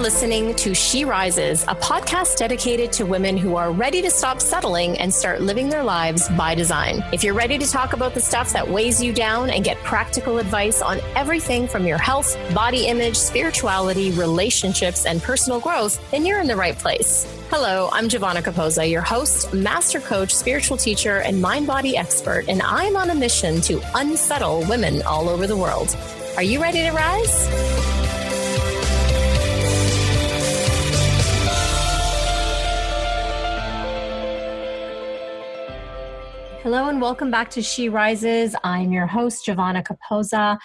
listening to She Rises, a podcast dedicated to women who are ready to stop settling and start living their lives by design. If you're ready to talk about the stuff that weighs you down and get practical advice on everything from your health, body image, spirituality, relationships, and personal growth, then you're in the right place. Hello, I'm Giovanna Capozza, your host, master coach, spiritual teacher, and mind-body expert, and I'm on a mission to unsettle women all over the world. Are you ready to rise? Hello and welcome back to She Rises. I'm your host, Giovanna Capozza.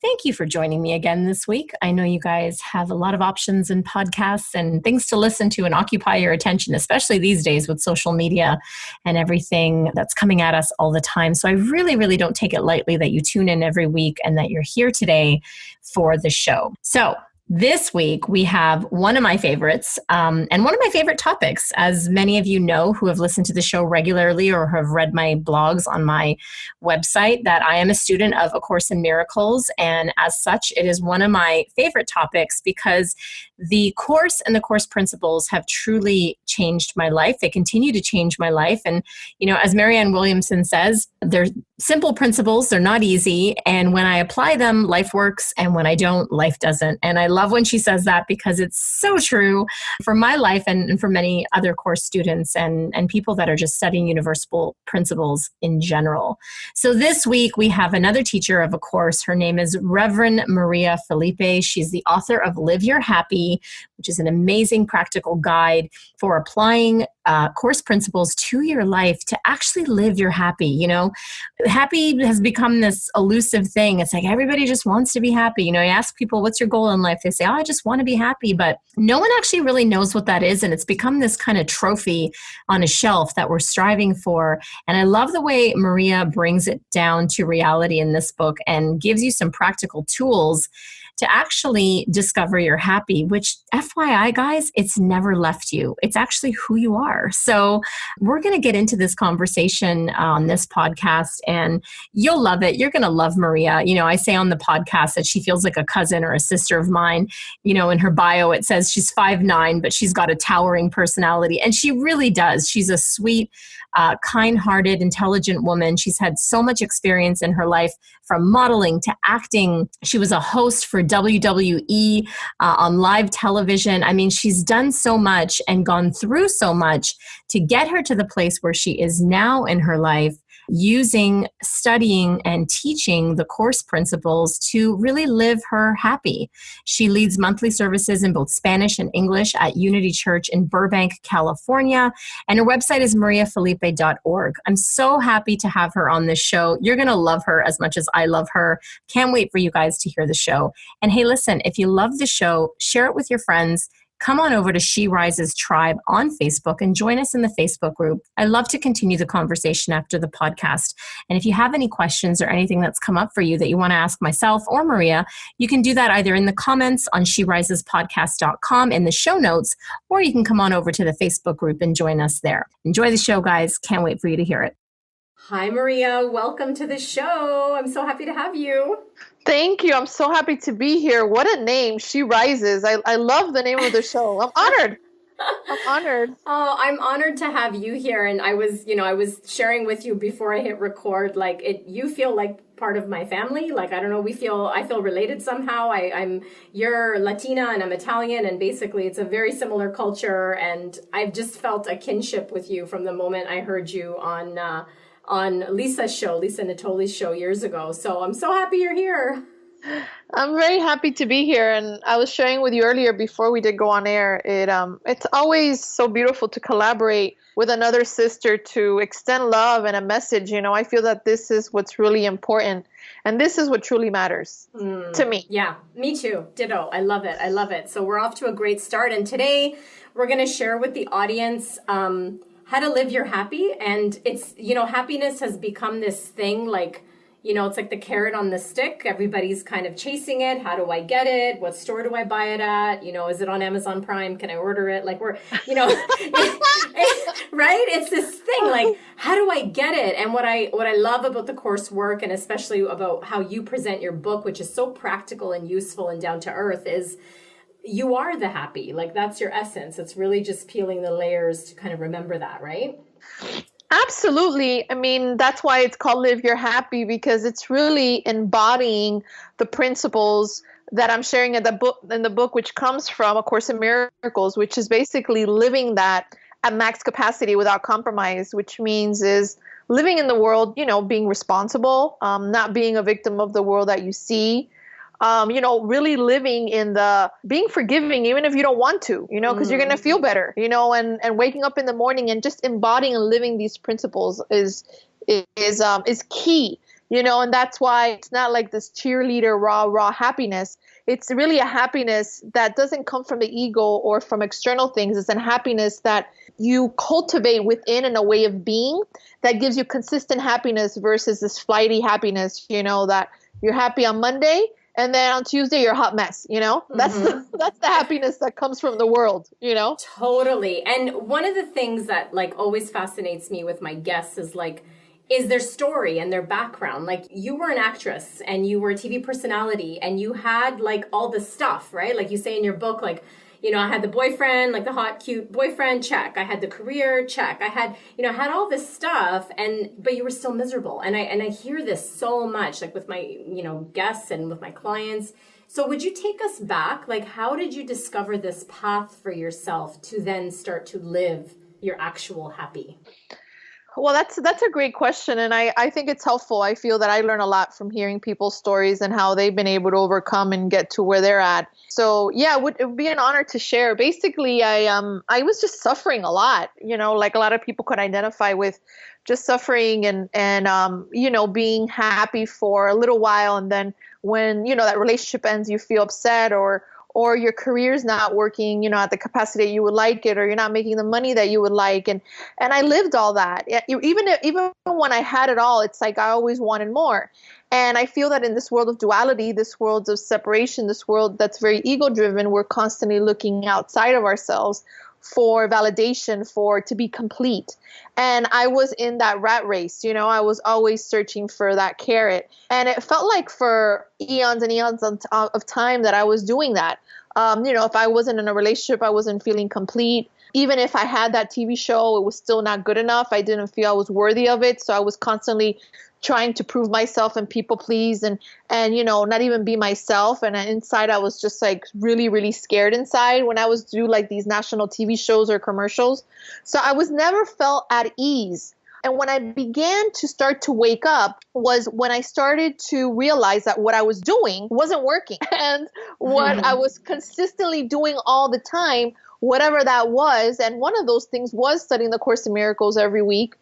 Thank you for joining me again this week. I know you guys have a lot of options and podcasts and things to listen to and occupy your attention, especially these days with social media and everything that's coming at us all the time. So I really don't take it lightly that you tune in every week and that you're here today for the show. So this week, we have one of my favorites and one of my favorite topics. As many of you know who have listened to the show regularly or have read my blogs on my website, that I am a student of A Course in Miracles. And as such, it is one of my favorite topics because the Course and the Course principles have truly changed my life. They continue to change my life. And, you know, as Marianne Williamson says, they're simple principles. They're not easy. And when I apply them, life works. And when I don't, life doesn't. And I love when she says that because it's so true for my life and for many other course students and people that are just studying universal principles in general. So this week we have another teacher of A Course. Her name is Reverend Maria Felipe. She's the author of Live Your Happy, which is an amazing practical guide for applying course principles to your life to actually live your happy. You know, happy has become this elusive thing. It's like everybody just wants to be happy. You know, you ask people, what's your goal in life? They say, oh, I just want to be happy. But no one actually really knows what that is. And it's become this kind of trophy on a shelf that we're striving for. And I love the way Maria brings it down to reality in this book and gives you some practical tools to actually discover you're happy, which FYI, guys, it's never left you. It's actually who you are. So we're going to get into this conversation on this podcast and you'll love it. You're going to love Maria. You know, I say on the podcast that she feels like a cousin or a sister of mine. You know, in her bio, it says she's 5'9", but she's got a towering personality. And she really does. She's a sweet, kind-hearted, intelligent woman. She's had so much experience in her life from modeling to acting. She was a host for WWE on live television. I mean, she's done so much and gone through so much to get her to the place where she is now in her life, using, studying, and teaching the course principles to really live her happy. She leads monthly services in both Spanish and English at Unity Church in Burbank, California, and her website is mariafelipe.org. I'm so happy to have her on this show. You're going to love her as much as I love her. Can't wait for you guys to hear the show. And hey, listen, if you love the show, share it with your friends. Come on over to She Rises Tribe on Facebook and join us in the Facebook group. I love to continue the conversation after the podcast. And if you have any questions or anything that's come up for you that you want to ask myself or Maria, you can do that either in the comments on SheRisesPodcast.com in the show notes, or you can come on over to the Facebook group and join us there. Enjoy the show, guys. Can't wait for you to hear it. Hi, Maria. Welcome to the show. I'm so happy to have you. Thank you. I'm so happy to be here. What a name, She Rises. I love the name of the show. I'm honored. I'm honored. Oh, I'm honored to have you here. And I was sharing with you before I hit record, you feel like part of my family. Like, I don't know, I feel related somehow. You're Latina and I'm Italian, and basically it's a very similar culture. And I've just felt a kinship with you from the moment I heard you on Lisa Natoli's show years ago. So I'm so happy you're here. I'm very happy to be here. And I was sharing with you earlier before we did go on air. It's always so beautiful to collaborate with another sister to extend love and a message. You know, I feel that this is what's really important. And this is what truly matters to me. Yeah, me too. Ditto. I love it. So we're off to a great start. And today we're going to share with the audience how to live your happy. And it's, you know, happiness has become this thing like, you know, it's like the carrot on the stick. Everybody's kind of chasing it. How do I get it? What store do I buy it at? You know, is it on Amazon Prime? Can I order it? Like we're, you know, right? It's this thing like, how do I get it? And what I love about the coursework, and especially about how you present your book, which is so practical and useful and down to earth, is you are the happy. Like that's your essence. It's really just peeling the layers to kind of remember that, right? Absolutely. I mean, that's why it's called Live Your Happy, because it's really embodying the principles that I'm sharing in the book, which comes from A Course in Miracles, which is basically living that at max capacity without compromise, which means is living in the world, being responsible, not being a victim of the world that you see, really living in the being forgiving, even if you don't want to, because you're going to feel better, and waking up in the morning and just embodying and living these principles is key, and that's why it's not like this cheerleader, raw happiness. It's really a happiness that doesn't come from the ego or from external things. It's a happiness that you cultivate within in a way of being that gives you consistent happiness versus this flighty happiness, that you're happy on Monday and then on Tuesday you're a hot mess, That's that's the happiness that comes from the world. Totally. And one of the things that like always fascinates me with my guests is their story and their background. Like you were an actress and you were a TV personality and you had like all the stuff, right? Like you say in your book, like, I had the boyfriend, like the hot, cute boyfriend, check. I had the career, check. I had, I had all this stuff but you were still miserable. And I hear this so much, like with my, guests and with my clients. So would you take us back? Like, how did you discover this path for yourself to then start to live your actual happy? Well, that's a great question. And I think it's helpful. I feel that I learn a lot from hearing people's stories and how they've been able to overcome and get to where they're at. So yeah, it would be an honor to share. Basically, I was just suffering a lot, like a lot of people could identify with just suffering and being happy for a little while. And then when, that relationship ends, you feel upset or your career's not working, at the capacity you would like it, or you're not making the money that you would like. And I lived all that. Even when I had it all, it's like I always wanted more. And I feel that in this world of duality, this world of separation, this world that's very ego driven, we're constantly looking outside of ourselves for validation, to be complete. And I was in that rat race, I was always searching for that carrot. And it felt like for eons and eons of time that I was doing that. If I wasn't in a relationship, I wasn't feeling complete. Even if I had that TV show, it was still not good enough. I didn't feel I was worthy of it. So I was constantly trying to prove myself and people please and not even be myself. And inside I was just like really, really scared inside when I was do like these national TV shows or commercials. So I was never felt at ease. And when I began to start to wake up was when I started to realize that what I was doing wasn't working. And what I was consistently doing all the time, whatever that was. And one of those things was studying the Course in Miracles every week.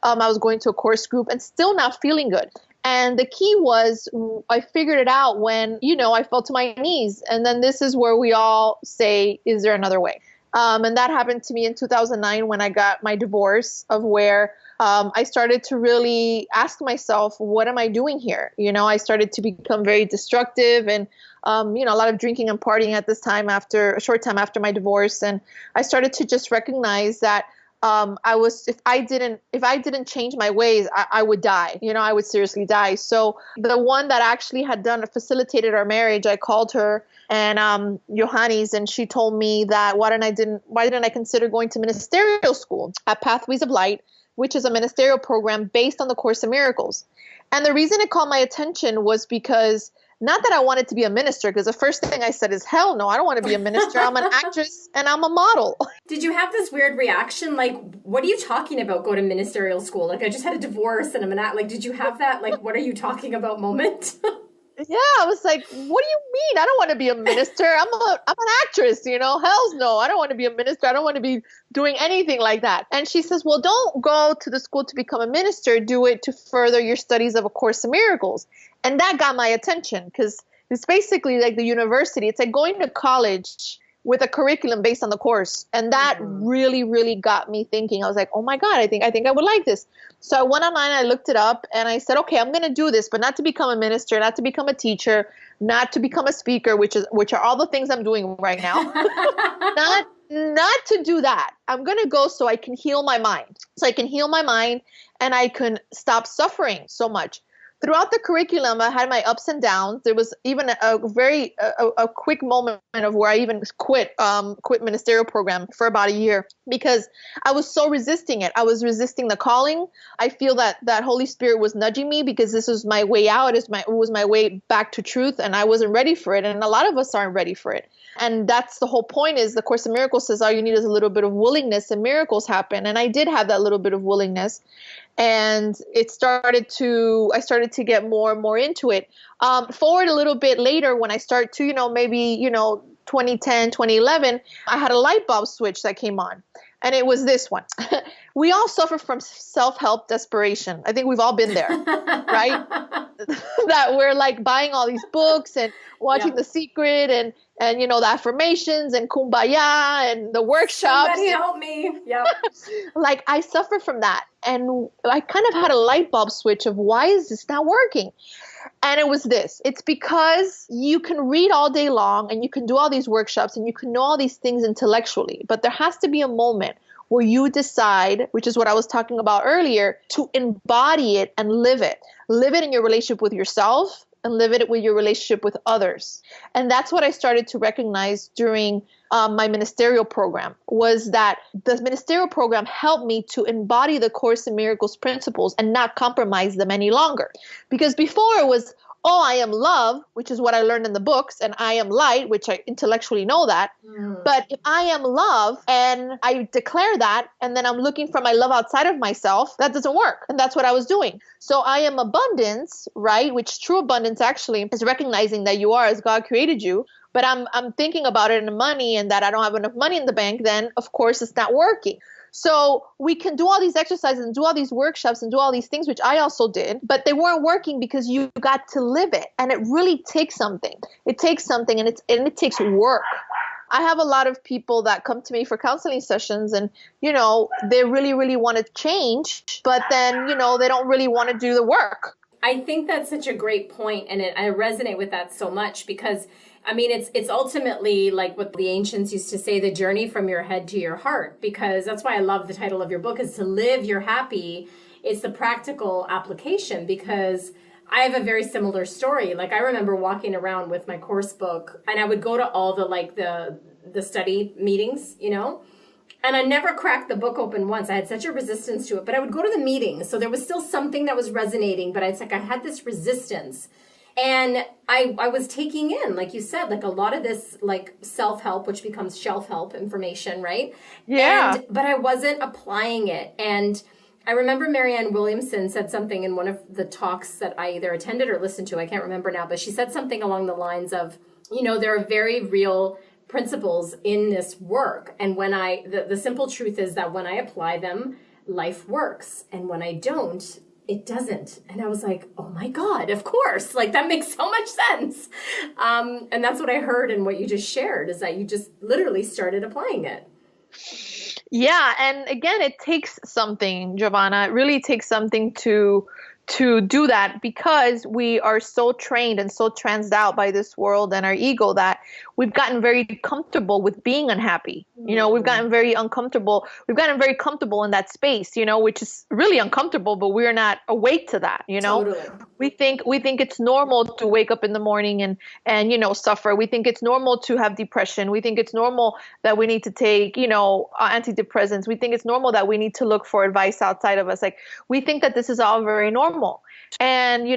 I was going to a course group and still not feeling good. And the key was I figured it out when, I fell to my knees. And then this is where we all say, is there another way? And that happened to me in 2009 when I got my divorce, of where I started to really ask myself, what am I doing here? I started to become very destructive and, a lot of drinking and partying at this time a short time after my divorce. And I started to just recognize that if I didn't change my ways, I would die. I would seriously die. So the one that actually had facilitated our marriage, I called her and Johannes, and she told me that why didn't I consider going to ministerial school at Pathways of Light, which is a ministerial program based on the Course in Miracles. And the reason it called my attention was because not that I wanted to be a minister, because the first thing I said is, hell no, I don't want to be a minister. I'm an actress and I'm a model. Did you have this weird reaction? Like, what are you talking about? Go to ministerial school? Like, I just had a divorce and I'm an like, did you have that? Like, what are you talking about moment? Yeah, I was like, what do you mean? I don't want to be a minister. I'm an actress, Hells no. I don't want to be a minister. I don't want to be doing anything like that. And she says, well, don't go to the school to become a minister. Do it to further your studies of A Course in Miracles. And that got my attention because it's basically like the university. It's like going to college with a curriculum based on the course. And that really, really got me thinking. I was like, oh my God, I think I would like this. So I went online, I looked it up and I said, okay, I'm going to do this, but not to become a minister, not to become a teacher, not to become a speaker, which are all the things I'm doing right now. Not to do that. I'm going to go so I can heal my mind. So I can heal my mind and I can stop suffering so much. throughout the curriculum, I had my ups and downs. There was even a quick moment of where I even quit ministerial program for about a year because I was so resisting it. I was resisting the calling. I feel that Holy Spirit was nudging me because this was my way out. It was my way back to truth, and I wasn't ready for it. And a lot of us aren't ready for it. And that's the whole point. Is the Course in Miracles says all you need is a little bit of willingness, and miracles happen. And I did have that little bit of willingness. And I started to get more and more into it. Forward a little bit later when I start to, maybe, 2010, 2011, I had a light bulb switch that came on. And it was this one. We all suffer from self-help desperation. I think we've all been there, right? That we're like buying all these books and watching The Secret and the affirmations and Kumbaya and the workshops. Somebody help me. Yep. Like I suffer from that. And I kind of had a light bulb switch of why is this not working? And it was this. It's because you can read all day long and you can do all these workshops and you can know all these things intellectually, but there has to be a moment where you decide, which is what I was talking about earlier, to embody it and live it. Live it in your relationship with yourself and live it with your relationship with others. And that's what I started to recognize during my ministerial program, was that the ministerial program helped me to embody the Course in Miracles principles and not compromise them any longer. Because before it was, oh, I am love, which is what I learned in the books, and I am light, which I intellectually know that. But if I am love and I declare that, and then I'm looking for my love outside of myself, that doesn't work. And that's what I was doing. So I am abundance, right? Which true abundance actually is recognizing that you are as God created you. But I'm thinking about it in money and that I don't have enough money in the bank, then of course it's not working. So we can do all these exercises and do all these workshops and do all these things, which I also did, but they weren't working because you got to live it. And it really takes something. It takes something and it takes work. I have a lot of people that come to me for counseling sessions and, they really, really want to change, but then, they don't really want to do the work. I think that's such a great point, and I resonate with that so much because, it's ultimately like what the ancients used to say, the journey from your head to your heart, because that's why I love the title of your book is To Live Your Happy. It's the practical application, because I have a very similar story. Like I remember walking around with my course book and I would go to all the study meetings, and I never cracked the book open once. I had such a resistance to it, but I would go to the meetings. So there was still something that was resonating, but I had this resistance. And I was taking in, like you said, like a lot of this like self-help, which becomes shelf-help information, right? Yeah. But I wasn't applying it. And I remember Marianne Williamson said something in one of the talks that I either attended or listened to. I can't remember now, but she said something along the lines of, there are very real principles in this work. And when the simple truth is that when I apply them, life works. And when I don't, it doesn't. And I was like, oh my God, of course. Like that makes so much sense. And that's what I heard in what you just shared, is that you just literally started applying it. Yeah. And again, it takes something, Giovanna. It really takes something to do that, because we are so trained and so transed out by this world and our ego that we've gotten very comfortable with being unhappy. We've gotten very uncomfortable. We've gotten very comfortable in that space, which is really uncomfortable, but we're not awake to that, Totally. We think it's normal to wake up in the morning and suffer. We think it's normal to have depression. We think it's normal that we need to take, antidepressants. We think it's normal that we need to look for advice outside of us. Like we think that this is all very normal. And,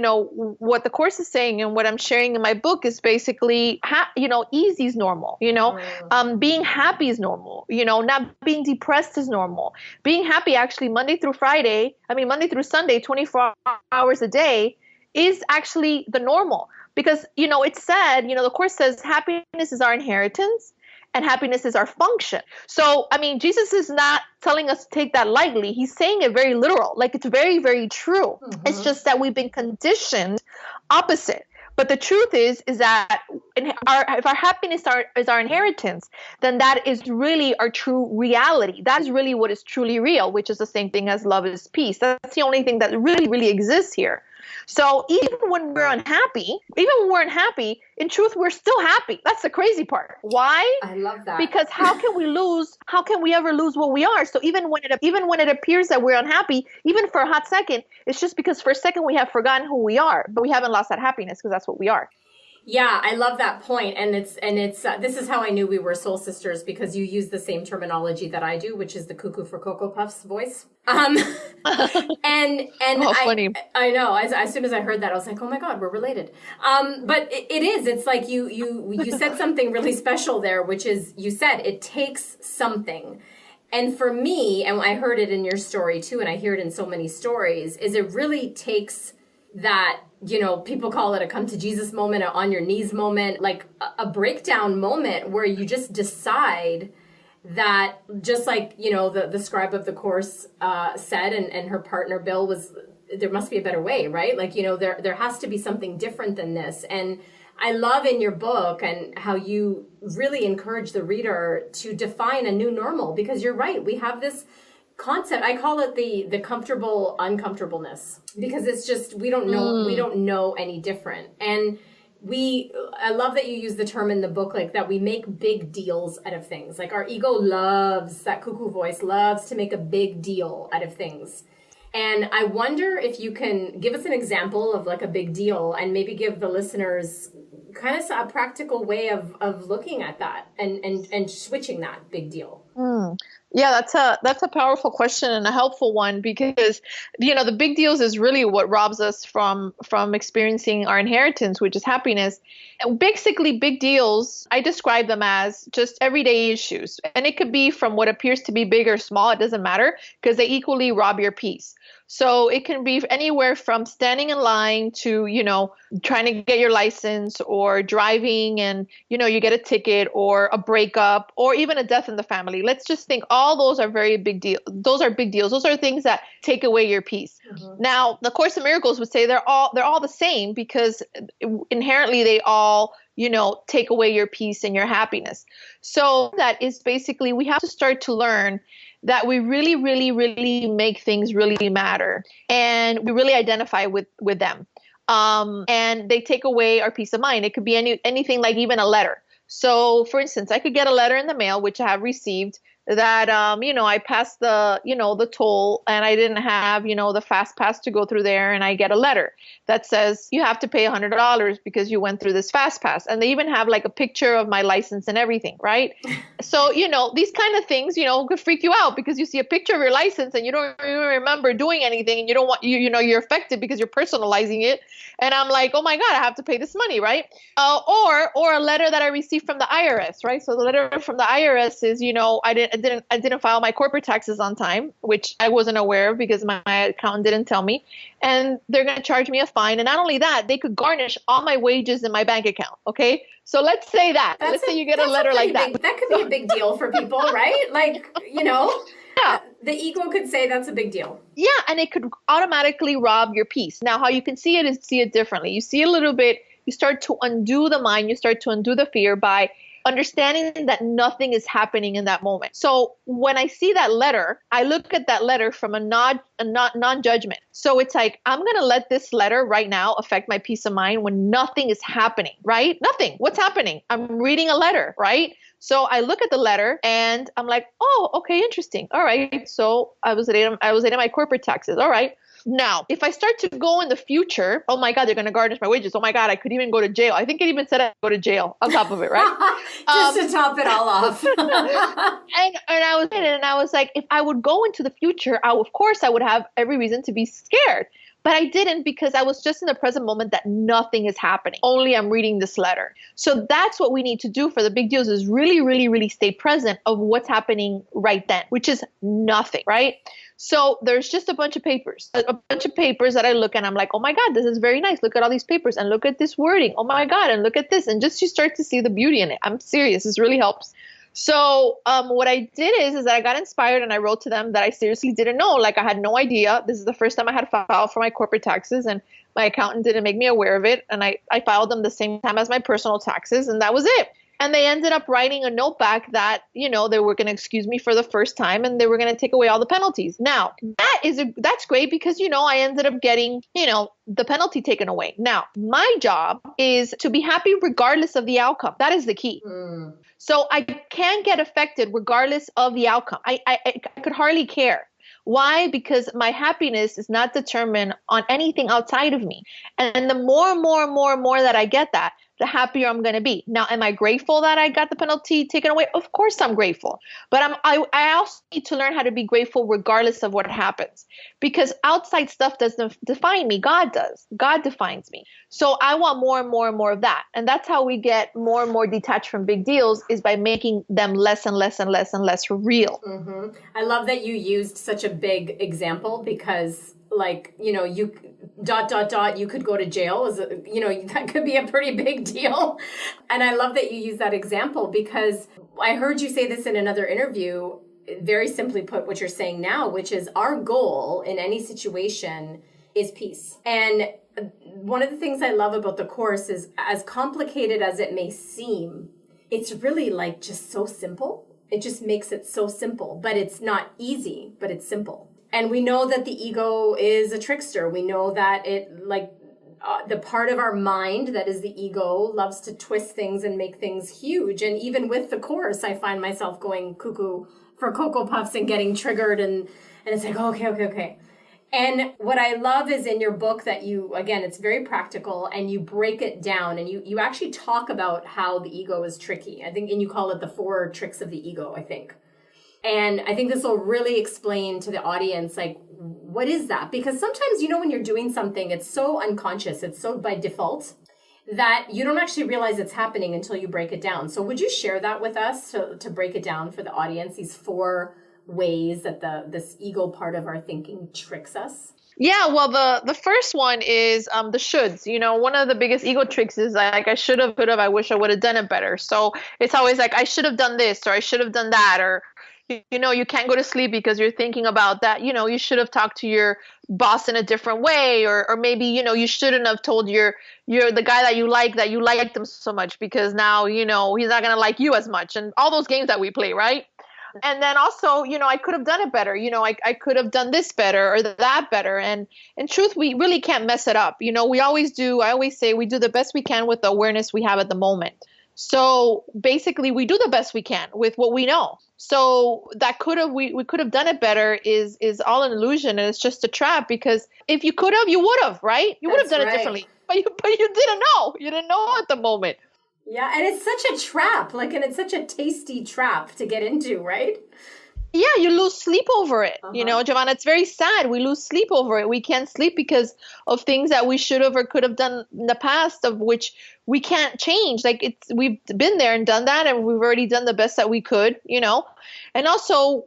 what the Course is saying and what I'm sharing in my book is basically, easy is normal, being happy is normal, not being depressed is normal. Being happy actually Monday through Sunday, 24 hours a day is actually the normal. Because, it's said, the Course says happiness is our inheritance. And happiness is our function. So, Jesus is not telling us to take that lightly. He's saying it very literal. Like it's very, very true. Mm-hmm. It's just that we've been conditioned opposite. But the truth is that if our happiness is our inheritance, then that is really our true reality. That is really what is truly real, which is the same thing as love is peace. That's the only thing that really, really exists here. So even when we're unhappy, in truth, we're still happy. That's the crazy part. Why? I love that. Because how can we ever lose what we are? So even when it appears that we're unhappy, even for a hot second, it's just because for a second we have forgotten who we are, but we haven't lost that happiness because that's what we are. Yeah, I love that point. And it's this is how I knew we were soul sisters, because you use the same terminology that I do, which is the cuckoo for Cocoa Puffs voice. And Funny. I know, as soon as I heard that, I was like, oh my God, we're related. But it is, it's like you said something really special there, which is, you said it takes something. And for me, and I heard it in your story too, and I hear it in so many stories, is it really takes that, people call it a come to Jesus moment, an on your knees moment, like a breakdown moment where you just decide that, just like, the scribe of the course said, and her partner Bill was, there must be a better way, right? Like, there has to be something different than this. And I love in your book and how you really encourage the reader to define a new normal, because you're right. We have this concept. I call it the comfortable uncomfortableness, because it's just, we don't know any different. And I love that you use the term in the book, like that we make big deals out of things. Like our ego loves, that cuckoo voice loves to make a big deal out of things. And I wonder if you can give us an example of like a big deal, and maybe give the listeners kind of a practical way of looking at that and switching that big deal. Yeah, that's a powerful question and a helpful one, because the big deals is really what robs us from experiencing our inheritance, which is happiness. And basically, big deals, I describe them as just everyday issues, and it could be from what appears to be big or small. It doesn't matter, because they equally rob your peace. So it can be anywhere from standing in line to, trying to get your license, or driving and, you get a ticket, or a breakup, or even a death in the family. Let's just think all those are very big deal. Those are big deals. Those are things that take away your peace. Mm-hmm. Now, the Course in Miracles would say they're all the same, because inherently they all, take away your peace and your happiness. So that is basically, we have to start to learn that we really, really, really make things really matter, and we really identify with them. And they take away our peace of mind. It could be anything, like even a letter. So for instance, I could get a letter in the mail, which I have received, that, I passed the toll, and I didn't have, the fast pass to go through there. And I get a letter that says you have to pay $100 because you went through this fast pass. And they even have like a picture of my license and everything. Right. So, these kind of things, could freak you out, because you see a picture of your license and you don't even remember doing anything, and you don't want, you're affected because you're personalizing it. And I'm like, oh my God, I have to pay this money. Right. Or a letter that I received from the IRS. Right. So the letter from the IRS is, I didn't file my corporate taxes on time, which I wasn't aware of because my accountant didn't tell me. And they're going to charge me a fine. And not only that, they could garnish all my wages in my bank account. Okay. So let's say let's say you get a letter like that. That could be a big deal for people, right? Like, Yeah. The ego could say that's a big deal. Yeah. And it could automatically rob your peace. Now, how you can see it is see it differently. You see a little bit, you start to undo the mind, you start to undo the fear by understanding that nothing is happening in that moment. So when I see that letter, I look at that letter from a non-judgment. So it's like, I'm going to let this letter right now affect my peace of mind when nothing is happening, right? Nothing. What's happening? I'm reading a letter, right? So I look at the letter and I'm like, oh, okay, interesting. All right. So I was late on my corporate taxes. All right. Now, if I start to go in the future, oh my God, they're going to garnish my wages. Oh my God, I could even go to jail. I think it even said I'd go to jail on top of it, right? Just to top it all off. and I was like, if I would go into the future, of course I would have every reason to be scared. But I didn't, because I was just in the present moment that nothing is happening. Only I'm reading this letter. So that's what we need to do for the big deals, is really, really, really stay present of what's happening right then, which is nothing, right? So there's just a bunch of papers that I look and I'm like, oh my God, this is very nice. Look at all these papers and look at this wording. Oh my God. And look at this. And just you start to see the beauty in it. I'm serious. This really helps. So what I did is that I got inspired and I wrote to them that I seriously didn't know. Like, I had no idea. This is the first time I had filed for my corporate taxes, and my accountant didn't make me aware of it. And I filed them the same time as my personal taxes, and that was it. And they ended up writing a note back that, they were going to excuse me for the first time and they were going to take away all the penalties. Now, that's great because, I ended up getting, the penalty taken away. Now, my job is to be happy regardless of the outcome. That is the key. So I can get affected regardless of the outcome. I could hardly care. Why? Because my happiness is not determined on anything outside of me. And the more and more and more and more that I get that, the happier I'm going to be. Now, am I grateful that I got the penalty taken away? Of course I'm grateful. But I also need to learn how to be grateful regardless of what happens. Because outside stuff doesn't define me. God does. God defines me. So I want more and more and more of that. And that's how we get more and more detached from big deals, is by making them less and less and less and less real. Mm-hmm. I love that you used such a big example because, like, you ... you could go to jail, that could be a pretty big deal. And I love that you use that example because I heard you say this in another interview, very simply put what you're saying now, which is our goal in any situation is peace. And one of the things I love about the course is, as complicated as it may seem, it's really like just so simple. It just makes it so simple, but it's not easy, but it's simple. And we know that the ego is a trickster. We know that the part of our mind that is the ego loves to twist things and make things huge. And even with the course, I find myself going cuckoo for Cocoa Puffs and getting triggered. And it's like, okay. And what I love is in your book that you, again, it's very practical and you break it down and you actually talk about how the ego is tricky. I think, and you call it the 4 tricks of the ego, I think. And I think this will really explain to the audience, like, what is that? Because sometimes, when you're doing something, it's so unconscious, it's so by default that you don't actually realize it's happening until you break it down. So would you share that with us to break it down for the audience, these 4 ways that this ego part of our thinking tricks us? Yeah, well, the first one is the shoulds. One of the biggest ego tricks is like, I should have, could have, I wish I would have done it better. So it's always like, I should have done this, or I should have done that, or you can't go to sleep because you're thinking about that. You should have talked to your boss in a different way, or maybe, you shouldn't have told the guy that you liked him so much, because now, he's not going to like you as much, and all those games that we play, right? And then also, I could have done it better. I could have done this better or that better. And in truth, we really can't mess it up. I always say we do the best we can with the awareness we have at the moment. So basically, we do the best we can with what we know. So that we could have done it better is all an illusion, and it's just a trap, because if you could have, you would have, right? You would have done it differently, but you didn't know. You didn't know at the moment. Yeah, and it's such a trap, and it's such a tasty trap to get into, right? Yeah, you lose sleep over it. Giovanna, it's very sad. We lose sleep over it. We can't sleep because of things that we should have or could have done in the past, of which we can't change. We've been there and done that, and we've already done the best that we could, And also,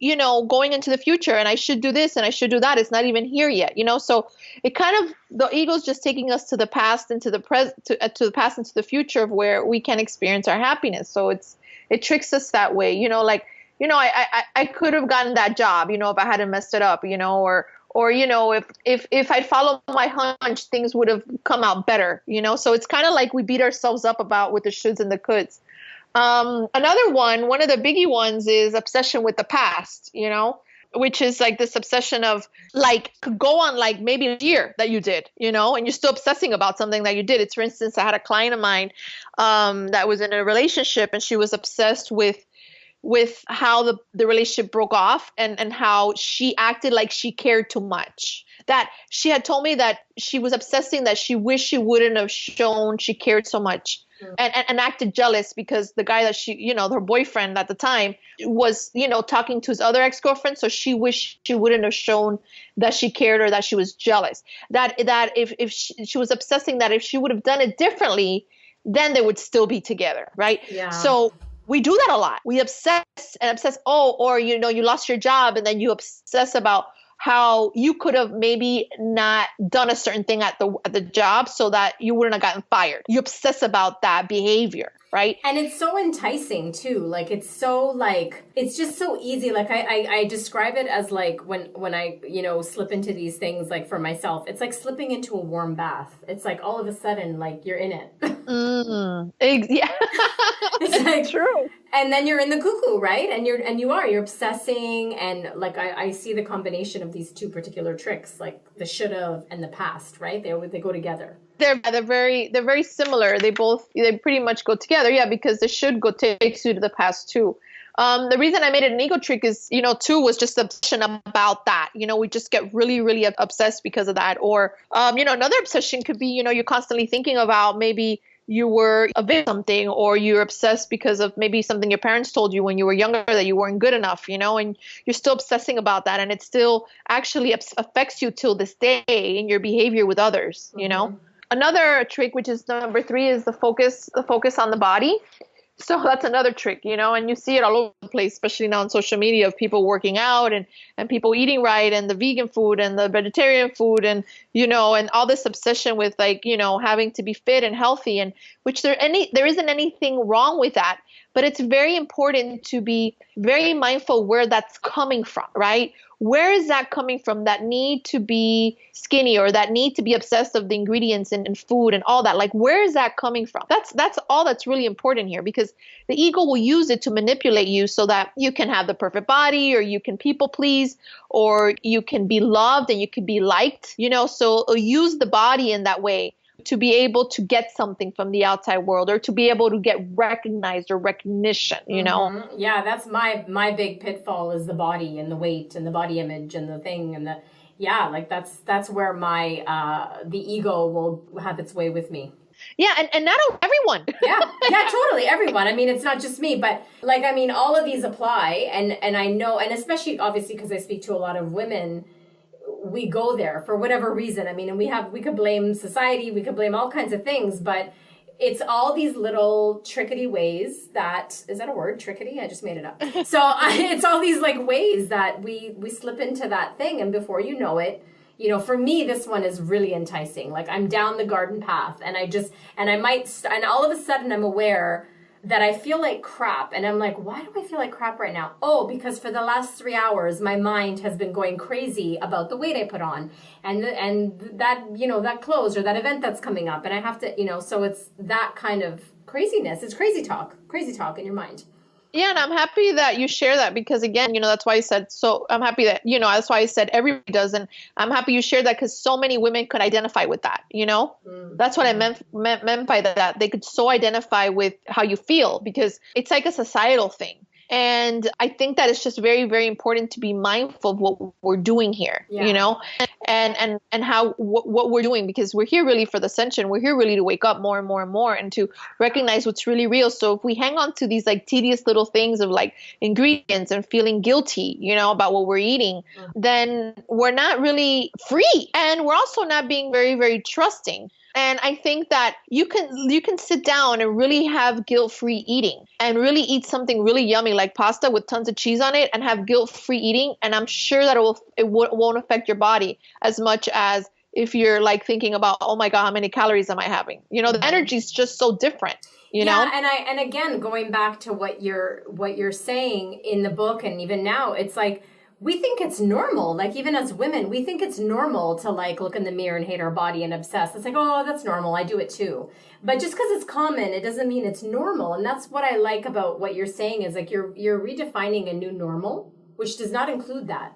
going into the future, and I should do this and I should do that. It's not even here yet, So it kind of, the ego's just taking us to the past and to the present, to the past and to the future, of where we can experience our happiness. So it tricks us that way, I could have gotten that job, if I hadn't messed it up, or if I'd followed my hunch, things would have come out better, So it's kind of like we beat ourselves up about with the shoulds and the coulds. Another one of the biggie ones is obsession with the past, which is like this obsession of could go on maybe a year that you did, and you're still obsessing about something that you did. It's, for instance, I had a client of mine that was in a relationship, and she was obsessed with how the relationship broke off, and how she acted like she cared too much. That she had told me that she was obsessing, that she wished she wouldn't have shown she cared so much, and acted jealous because the guy that she, her boyfriend at the time, was, talking to his other ex-girlfriend. So she wished she wouldn't have shown that she cared, or that she was jealous. That if she was obsessing, that if she would have done it differently, then they would still be together, right? Yeah. So we do that a lot. We obsess. Oh, or you lost your job, and then you obsess about how you could have maybe not done a certain thing at the job so that you wouldn't have gotten fired. You obsess about that behavior, right? And it's so enticing too. Like it's so like it's just so easy. Like I describe it as like when I, you know, slip into these things like for myself, it's like slipping into a warm bath. It's like all of a sudden like you're in it. Yeah. It's like true. And then you're in the cuckoo, right? And you're obsessing, and like I see the combination of these two particular tricks, like the should have and the past, right? They go together. They're very similar. They pretty much go together. Yeah, because the should go takes you to the past too. The reason I made it an ego trick is, you know, two was just obsession about that. You know, we just get really, really obsessed because of that. Or, you know, another obsession could be, you know, you're constantly thinking about maybe you were a victim of something, or you're obsessed because of maybe something your parents told you when you were younger that you weren't good enough, you know, and you're still obsessing about that. And it still actually affects you till this day in your behavior with others, you know. Another trick, which is number 3, is the focus on the body. So that's another trick, you know, and you see it all over the place, especially now on social media, of people working out and people eating right, and the vegan food and the vegetarian food, and, you know, and all this obsession with, like, you know, having to be fit and healthy, and which there isn't anything wrong with that. But it's very important to be very mindful where that's coming from, right? Where is that coming from, that need to be skinny, or that need to be obsessed of the ingredients in food and all that? Like, where is that coming from? That's all that's really important here, because the ego will use it to manipulate you so that you can have the perfect body, or you can people please, or you can be loved and you can be liked, you know, so it'll use the body in that way to be able to get something from the outside world, or to be able to get recognized or recognition, you know? Yeah, that's my big pitfall, is the body and the weight and the body image and the thing and like that's where my the ego will have its way with me. Yeah, and not everyone. yeah, totally, everyone. I mean, it's not just me, but like, I mean, all of these apply, and I know, and especially obviously because I speak to a lot of women, we go there for whatever reason. I mean, and we could blame society, we could blame all kinds of things, but it's all these little trickety ways that, is that a word, trickety? I just made it up. So it's all these like ways that we slip into that thing, and before you know it, you know, for me, this one is really enticing. Like, I'm down the garden path, and and all of a sudden I'm aware that I feel like crap. And I'm like, why do I feel like crap right now? Oh, because for the last 3 hours, my mind has been going crazy about the weight I put on, and that, you know, that clothes or that event that's coming up. And I have to, you know, so it's that kind of craziness. It's crazy talk in your mind. Yeah, and I'm happy that you share that, because again, you know, that's why I said, so I'm happy that, you know, that's why I said everybody does. And I'm happy you shared that, because so many women could identify with that, you know? That's what I meant by that. They could so identify with how you feel, because it's like a societal thing. And I think that it's just very, very important to be mindful of what we're doing here, you know, and how what we're doing, because we're here really for the ascension. We're here really to wake up more and more and more, and to recognize what's really real. So if we hang on to these like tedious little things of like ingredients and feeling guilty, you know, about what we're eating, then we're not really free, and we're also not being very, very trusting. And I think that you can sit down and really have guilt-free eating, and really eat something really yummy like pasta with tons of cheese on it, and have guilt-free eating. And I'm sure that it won't affect your body as much as if you're like thinking about, oh my God, how many calories am I having? You know, the energy is just so different. You know? And again, going back to what you're saying in the book, and even now, it's like, we think it's normal. Like, even as women, we think it's normal to like look in the mirror and hate our body and obsess. It's like, oh, that's normal. I do it too. But just because it's common, it doesn't mean it's normal. And that's what I like about what you're saying, is like you're redefining a new normal, which does not include that.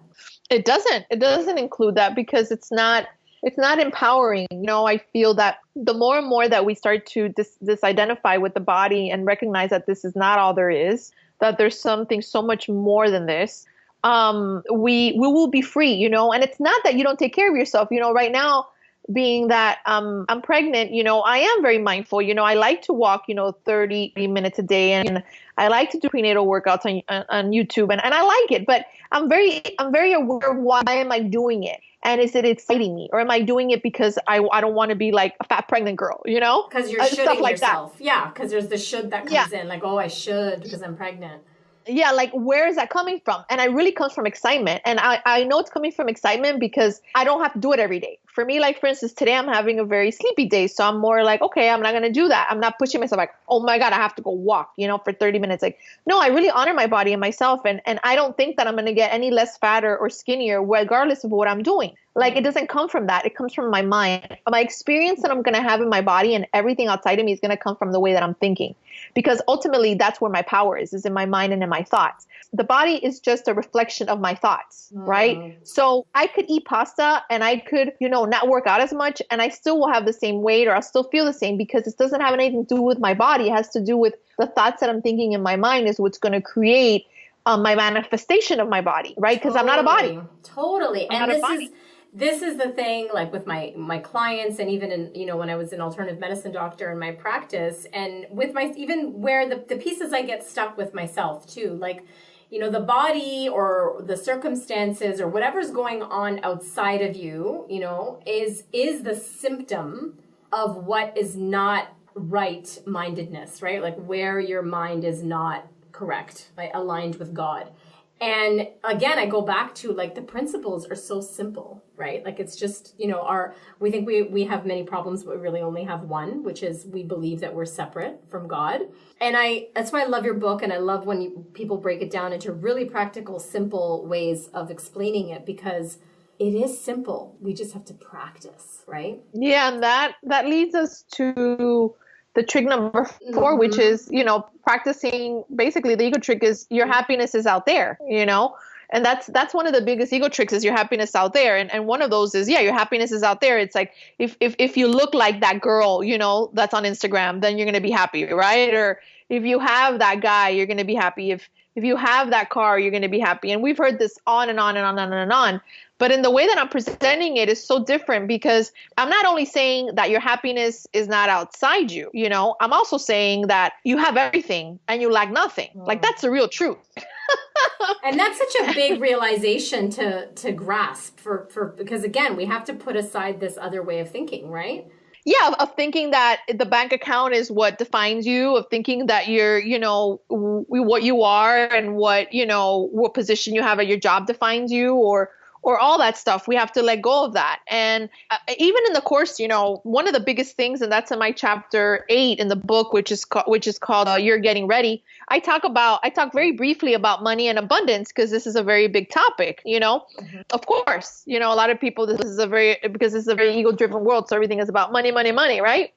It doesn't include that, because it's not empowering. You know, I feel that the more and more that we start to disidentify with the body and recognize that this is not all there is, that there's something so much more than this, we will be free, you know. And it's not that you don't take care of yourself. You know, right now, being that I'm pregnant, you know, I am very mindful. You know, I like to walk, you know, 30 minutes a day, and I like to do prenatal workouts on YouTube, and I like it. But I'm very aware of why am I doing it, and is it exciting me, or am I doing it because I don't want to be like a fat pregnant girl, you know? Because you're shoulding like yourself. That. Yeah, because there's the should that comes in, like, oh, I should because I'm pregnant. Yeah, like where is that coming from? And it really comes from excitement. And I know it's coming from excitement because I don't have to do it every day. For me, like for instance, today I'm having a very sleepy day. So I'm more like, okay, I'm not going to do that. I'm not pushing myself like, oh my God, I have to go walk, for 30 minutes. Like, no, I really honor my body and myself. And I don't think that I'm going to get any less fatter or skinnier regardless of what I'm doing. Like, it doesn't come from that. It comes from my mind. My experience that I'm going to have in my body and everything outside of me is going to come from the way that I'm thinking. Because ultimately, that's where my power is in my mind and in my thoughts. The body is just a reflection of my thoughts, right? So I could eat pasta and I could, not work out as much and I still will have the same weight or I'll still feel the same because it doesn't have anything to do with my body. It has to do with the thoughts that I'm thinking in my mind is what's going to create my manifestation of my body, right? Because I'm not a body. Totally. And this is the thing, like with my clients and even in, when I was an alternative medicine doctor in my practice and with even where the pieces I get stuck with myself too, like, the body or the circumstances or whatever's going on outside of you, is the symptom of what is not right mindedness, right? Like where your mind is not correct, right? Aligned with God. And again, I go back to like the principles are so simple, right? Like it's just, we think we have many problems, but we really only have one, which is we believe that we're separate from God. And that's why I love your book. And I love when people break it down into really practical, simple ways of explaining it because it is simple. We just have to practice, right? Yeah. And that leads us to the trick number 4, which is, practicing. Basically, the ego trick is your happiness is out there, and that's one of the biggest ego tricks is your happiness out there. And one of those is, your happiness is out there. It's like, if you look like that girl, that's on Instagram, then you're going to be happy, right? Or if you have that guy, you're going to be happy. If you have that car, you're going to be happy. And we've heard this on and on and on and on and on. But in the way that I'm presenting it is so different because I'm not only saying that your happiness is not outside you, I'm also saying that you have everything and you lack nothing. Like that's the real truth. And that's such a big realization to grasp for because again, we have to put aside this other way of thinking, right? Yeah, of thinking that the bank account is what defines you, of thinking that you're, what you are and what position you have at your job defines you or all that stuff. We have to let go of that. And even in the course, one of the biggest things, and that's in my chapter 8 in the book, which is called You're Getting Ready. I talk very briefly about money and abundance because this is a very big topic, Of course, a lot of people, because this is a very ego-driven world. So everything is about money, money, money, right?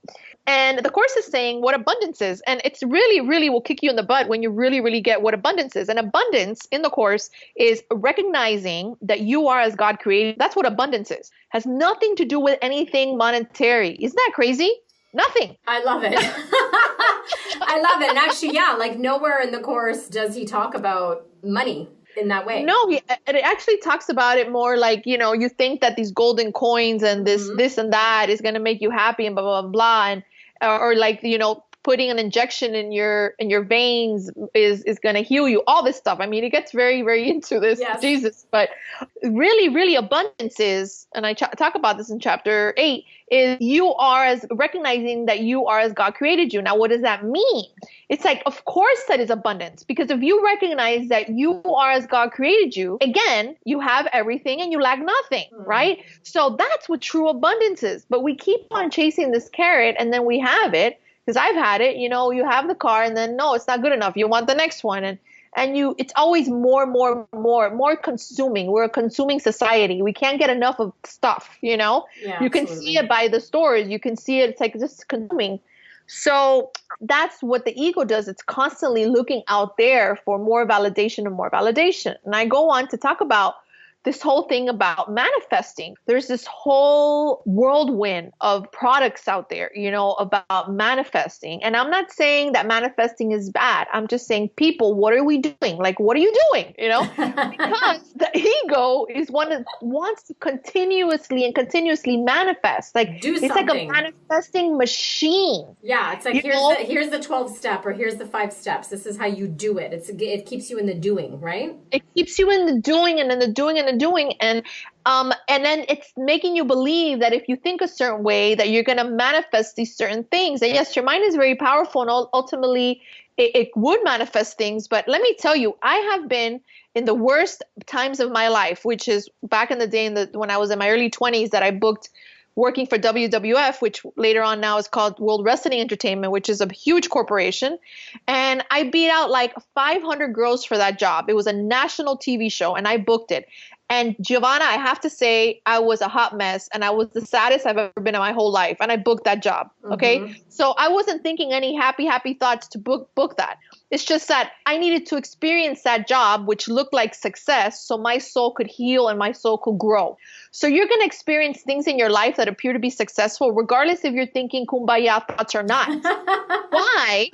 And the course is saying what abundance is. And it's really, really will kick you in the butt when you really, really get what abundance is. And abundance in the course is recognizing that you are as God created. That's what abundance is. Has nothing to do with anything monetary. Isn't that crazy? Nothing. I love it. I love it. And actually, like nowhere in the course does he talk about money in that way. No, it actually talks about it more like, you think that these golden coins and this and that is going to make you happy and blah, blah, blah, blah. And, or like, putting an injection in your veins is going to heal you, all this stuff. I mean, it gets very, very into this, yes. Jesus, but really, really abundance is, and I talk about this in chapter 8, is you are as recognizing that you are as God created you. Now, what does that mean? It's like, of course that is abundance, because if you recognize that you are as God created you, again, you have everything and you lack nothing, right? So that's what true abundance is. But we keep on chasing this carrot and then we have it. Because I've had it, you have the car and then no, it's not good enough. You want the next one. And it's always more consuming. We're a consuming society. We can't get enough of stuff, Yeah, you can see it by the stores. You can see it. It's like just consuming. So that's what the ego does. It's constantly looking out there for more validation and more validation. And I go on to talk about this whole thing about manifesting. There's this whole whirlwind of products out there, about manifesting. And I'm not saying that manifesting is bad. I'm just saying, people, what are we doing? Like, what are you doing? Because the ego is one that wants to continuously manifest. Like, do it's something. Like a manifesting machine. Yeah, it's like here's the 12 step or here's the 5 steps. This is how you do it. It keeps you in the doing, right? It keeps you in the doing and then the doing and of doing. And then it's making you believe that if you think a certain way, that you're going to manifest these certain things. And yes, your mind is very powerful, and ultimately it would manifest things. But let me tell you, I have been in the worst times of my life, which is back in the day when I was in my early 20s, that I booked working for WWF, which later on now is called World Wrestling Entertainment, which is a huge corporation. And I beat out like 500 girls for that job. It was a national TV show, and I booked it. And Giovanna, I have to say, I was a hot mess, and I was the saddest I've ever been in my whole life. And I booked that job. Okay. Mm-hmm. So I wasn't thinking any happy thoughts to book that. It's just that I needed to experience that job, which looked like success, so my soul could heal and my soul could grow. So you're going to experience things in your life that appear to be successful, regardless if you're thinking kumbaya thoughts or not. Why?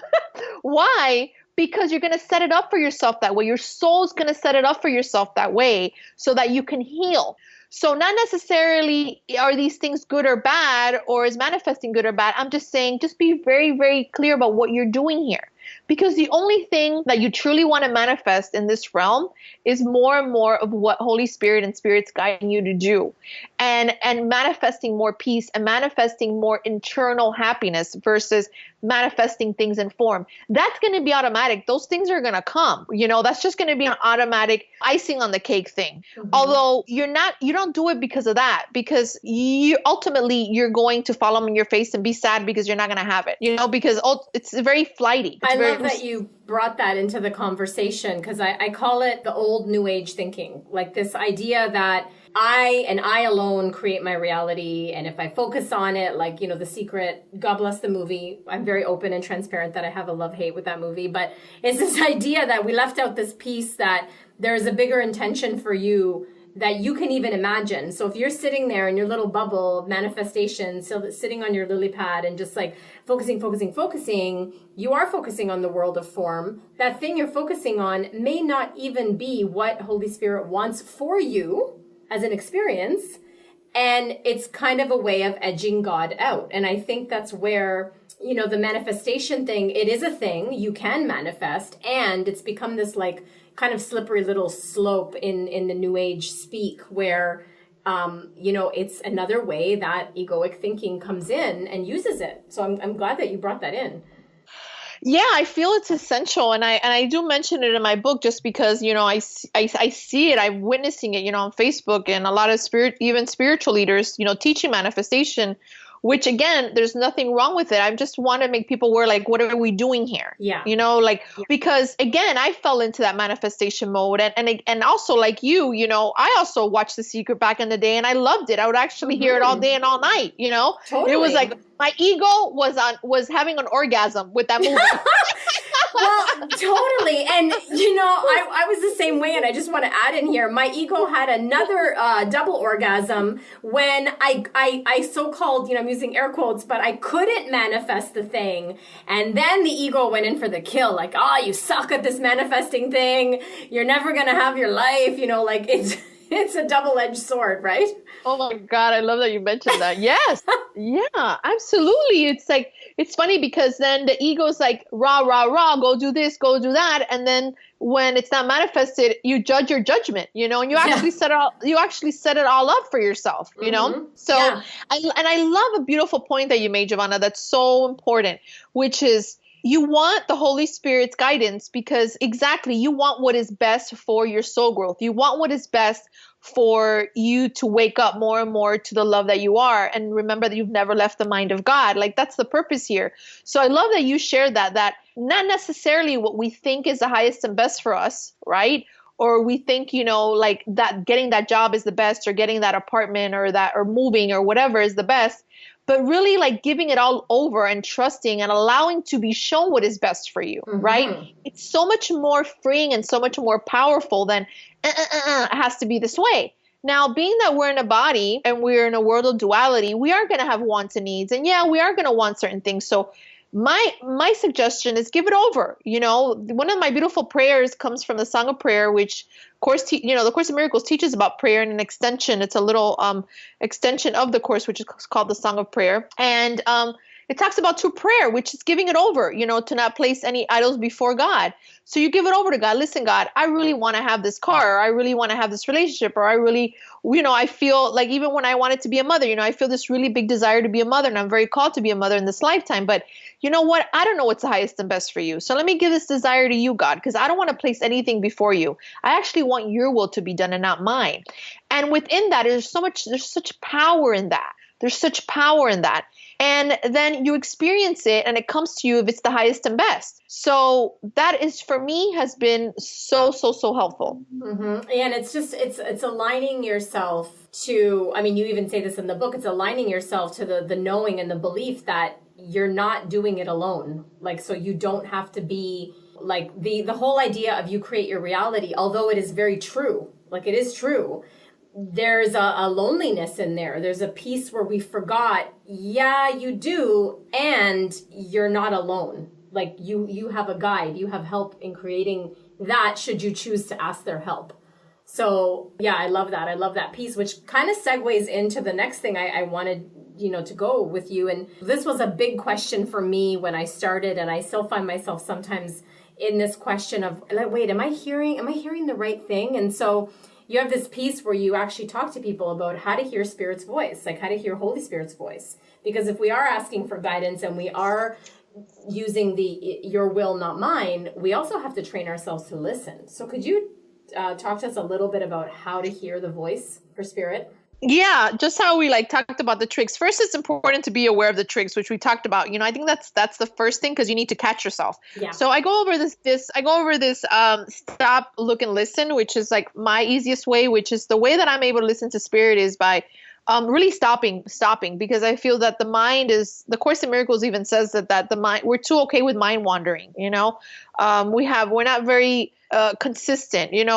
Why? Because you're going to set it up for yourself that way. Your soul's going to set it up for yourself that way so that you can heal. So not necessarily are these things good or bad, or is manifesting good or bad. I'm just saying, just be very, very clear about what you're doing here. Because the only thing that you truly want to manifest in this realm is more and more of what Holy Spirit and Spirit's guiding you to do. And manifesting more peace and manifesting more internal happiness versus manifesting things in form. That's going to be automatic. Those things are going to come. That's just going to be an automatic icing on the cake thing. Mm-hmm. Although you don't do it because of that, because you're going to fall on your face and be sad because you're not going to have it, because it's very flighty. I love that you brought that into the conversation, because I call it the old New Age thinking, like this idea that I alone create my reality. And if I focus on it, like, The Secret, God bless the movie. I'm very open and transparent that I have a love-hate with that movie. But it's this idea that we left out this piece that there's a bigger intention for you that you can even imagine. So if you're sitting there in your little bubble of manifestation, so sitting on your lily pad and just like focusing, you are focusing on the world of form. That thing you're focusing on may not even be what Holy Spirit wants for you as an experience. And it's kind of a way of edging God out. And I think that's where, the manifestation thing, it is a thing you can manifest. And it's become this like kind of slippery little slope in the New Age speak where, it's another way that egoic thinking comes in and uses it. So I'm glad that you brought that in. Yeah, I feel it's essential. And I do mention it in my book just because, I see it, I'm witnessing it, on Facebook, and a lot of even spiritual leaders, teaching manifestation, which again, there's nothing wrong with it. I just want to make people aware, like, what are we doing here? Yeah. Because again, I fell into that manifestation mode, and also like you, I also watched The Secret back in the day, and I loved it. I would actually hear it all day and all night, Totally. It was like my ego was having an orgasm with that movie. Well, totally. And, I was the same way. And I just want to add in here, my ego had another double orgasm when I so-called, I'm using air quotes, but I couldn't manifest the thing. And then the ego went in for the kill. Like, you suck at this manifesting thing. You're never going to have your life. It's a double-edged sword, right? Oh my God, I love that you mentioned that. Yes. Yeah, absolutely. It's like, it's funny because then the ego's like, rah, rah, rah, go do this, go do that. And then when it's not manifested, you judge your judgment, and you actually set it all up for yourself, So, yeah. I love a beautiful point that you made, Giovanna, that's so important, which is, you want the Holy Spirit's guidance because exactly, you want what is best for your soul growth. You want what is best for you to wake up more and more to the love that you are. And remember that you've never left the mind of God. Like, that's the purpose here. So I love that you shared that not necessarily what we think is the highest and best for us, right? Or we think, like that getting that job is the best, or getting that apartment or moving or whatever is the best. But really, like, giving it all over and trusting and allowing to be shown what is best for you, right? It's so much more freeing and so much more powerful than it has to be this way. Now, being that we're in a body and we're in a world of duality, we are going to have wants and needs. And yeah, we are going to want certain things. So my suggestion is give it over. One of my beautiful prayers comes from the Song of Prayer, which the Course of Miracles teaches about prayer in an extension. It's a little extension of the Course, which is called the Song of Prayer. And It talks about to prayer, which is giving it over, to not place any idols before God. So you give it over to God. Listen, God, I really want to have this car, or I really want to have this relationship, or I really, I feel like even when I wanted to be a mother, I feel this really big desire to be a mother, and I'm very called to be a mother in this lifetime. But you know what? I don't know what's the highest and best for you. So let me give this desire to you, God, because I don't want to place anything before you. I actually want your will to be done and not mine. And within that, there's such power in that. There's such power in that. And then you experience it and it comes to you if it's the highest and best. So that is, for me, has been so helpful. Mm-hmm. And it's aligning yourself to, I mean, you even say this in the book, it's aligning yourself to the knowing and the belief that you're not doing it alone. Like, so you don't have to be like the whole idea of you create your reality, although it is very true, like it is true. There's a loneliness in there. There's a piece where we forgot, yeah, you do, and you're not alone. Like you have a guide, you have help in creating that should you choose to ask their help. So yeah, I love that. I love that piece, which kind of segues into the next thing I wanted, to go with you. And this was a big question for me when I started, and I still find myself sometimes in this question of like, wait, am I hearing the right thing? And so you have this piece where you actually talk to people about how to hear Spirit's voice, like how to hear Holy Spirit's voice. Because if we are asking for guidance and we are using the your will, not mine, we also have to train ourselves to listen. So could you talk to us a little bit about how to hear the voice for Spirit? Yeah, just how we talked about the tricks. First, it's important to be aware of the tricks, which we talked about. I think that's the first thing, because you need to catch yourself. Yeah. So I go over this stop, look, and listen, which is like my easiest way, which is the way that I'm able to listen to Spirit is by really stopping, because I feel that the mind is, the Course in Miracles even says that the mind, we're too okay with mind wandering. We're not very consistent, in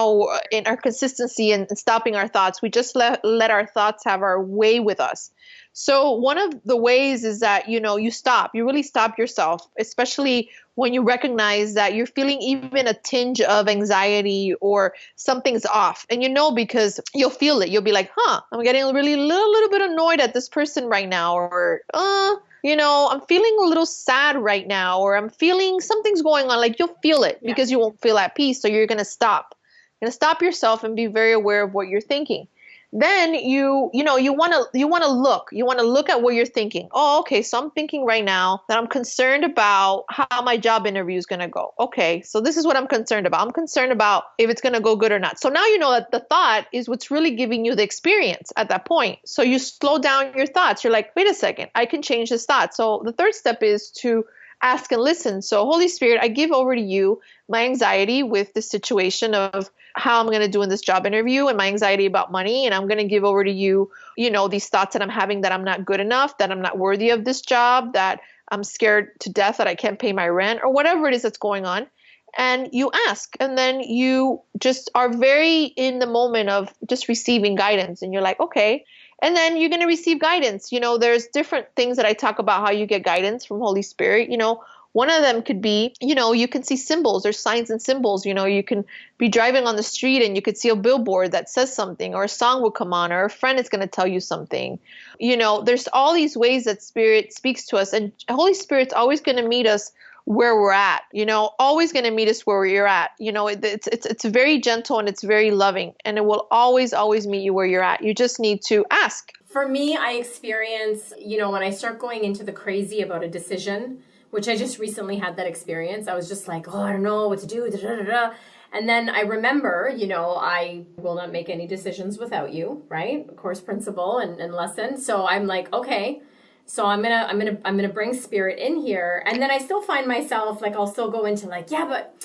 our consistency and stopping our thoughts. We just let our thoughts have our way with us. So one of the ways is that, you really stop yourself, especially when you recognize that you're feeling even a tinge of anxiety or something's off. And because you'll feel it. You'll be like, I'm getting really little bit annoyed at this person right now, or, I'm feeling a little sad right now, or I'm feeling something's going on. Like you'll feel it because you won't feel at peace. So you're going to stop. You're going to stop yourself and be very aware of what you're thinking. Then you want to look at what you're thinking. Oh, okay. So I'm thinking right now that I'm concerned about how my job interview is going to go. Okay. So this is what I'm concerned about. I'm concerned about if it's going to go good or not. So now you know that the thought is what's really giving you the experience at that point. So you slow down your thoughts. You're like, wait a second, I can change this thought. So the third step is to ask and listen. So Holy Spirit, I give over to you my anxiety with the situation of how I'm going to do in this job interview and my anxiety about money. And I'm going to give over to you, these thoughts that I'm having, that I'm not good enough, that I'm not worthy of this job, that I'm scared to death that I can't pay my rent, or whatever it is that's going on. And you ask, and then you just are very in the moment of just receiving guidance. And you're like, okay. And then you're going to receive guidance. There's different things that I talk about how you get guidance from Holy Spirit. One of them could be, you can see symbols or signs and symbols. You can be driving on the street and you could see a billboard that says something, or a song will come on, or a friend is going to tell you something. There's all these ways that Spirit speaks to us, and Holy Spirit's always going to meet us where we're at, always going to meet us where you're at. It's very gentle and it's very loving, and it will always meet you where you're at. You just need to ask. For me, I experience, when I start going into the crazy about a decision, which I just recently had that experience. I was just like, I don't know what to do. Da, da, da, da. And then I remember, I will not make any decisions without you, right? Course principle and lesson. So I'm like, okay. So I'm gonna bring Spirit in here. And then I still find myself like, I'll still go into like, yeah, but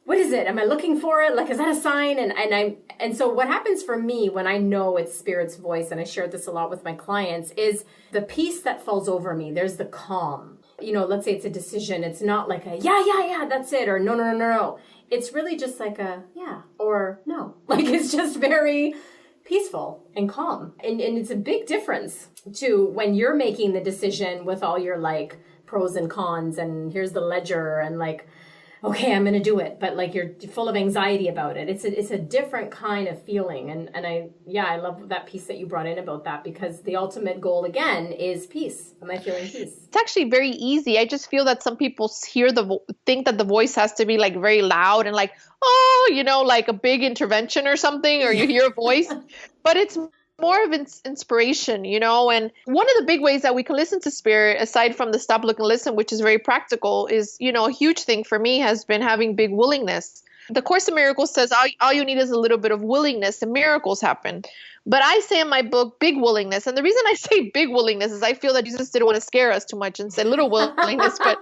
what is it? Am I looking for it? Like, is that a sign? And so what happens for me when I know it's Spirit's voice, and I shared this a lot with my clients, is the peace that falls over me. There's the calm. Let's say it's a decision. It's not like a, yeah, that's it. Or no. It's really just like a, yeah, or no. Like, it's just very peaceful and calm. And it's a big difference to when you're making the decision with all your like pros and cons, and here's the ledger, and like, okay, I'm going to do it, but like you're full of anxiety about it. It's a different kind of feeling, and I love that piece that you brought in about that, because the ultimate goal again is peace. Am I feeling peace? It's actually very easy. I just feel that some people hear think that the voice has to be like very loud and like, oh, like a big intervention or something, or you hear a voice, but it's more of inspiration, and one of the big ways that we can listen to spirit, aside from the stop, look, and listen, which is very practical, is, a huge thing for me has been having big willingness. The Course in Miracles says all you need is a little bit of willingness and miracles happen. But I say in my book, big willingness. And the reason I say big willingness is I feel that Jesus didn't want to scare us too much and said little willingness. But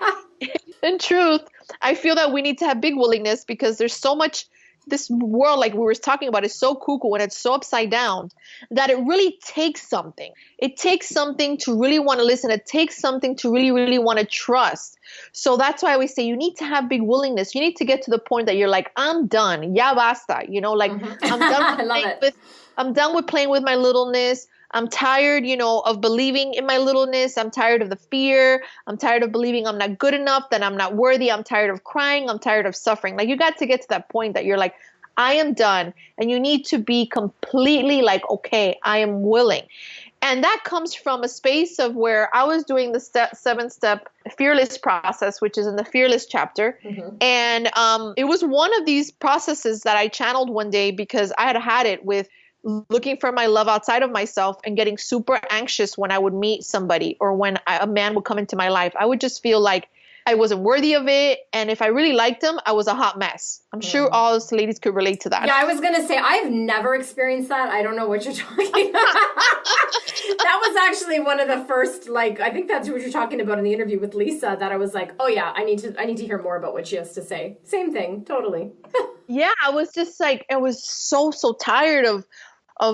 in truth, I feel that we need to have big willingness, because there's so much. This world, like we were talking about, is so cuckoo and it's so upside down that it really takes something. It takes something to really want to listen. It takes something to really, really want to trust. So that's why I always say you need to have big willingness. You need to get to the point that you're like, I'm done. Ya basta. I'm done I'm done with playing with my littleness. I'm tired, of believing in my littleness. I'm tired of the fear. I'm tired of believing I'm not good enough, that I'm not worthy. I'm tired of crying. I'm tired of suffering. Like, you got to get to that point that you're like, I am done. And you need to be completely like, okay, I am willing. And that comes from a space of where I was doing the 7-step fearless process, which is in the fearless chapter. Mm-hmm. And it was one of these processes that I channeled one day, because I had it with looking for my love outside of myself and getting super anxious when I would meet somebody, or when a man would come into my life. I would just feel like I wasn't worthy of it. And if I really liked him, I was a hot mess. I'm sure all us ladies could relate to that. Yeah, I was going to say, I've never experienced that. I don't know what you're talking about. That was actually one of the first, I think that's what you're talking about in the interview with Lisa, that I was like, oh yeah, I need to hear more about what she has to say. Same thing, totally. Yeah, I was just like, I was so tired of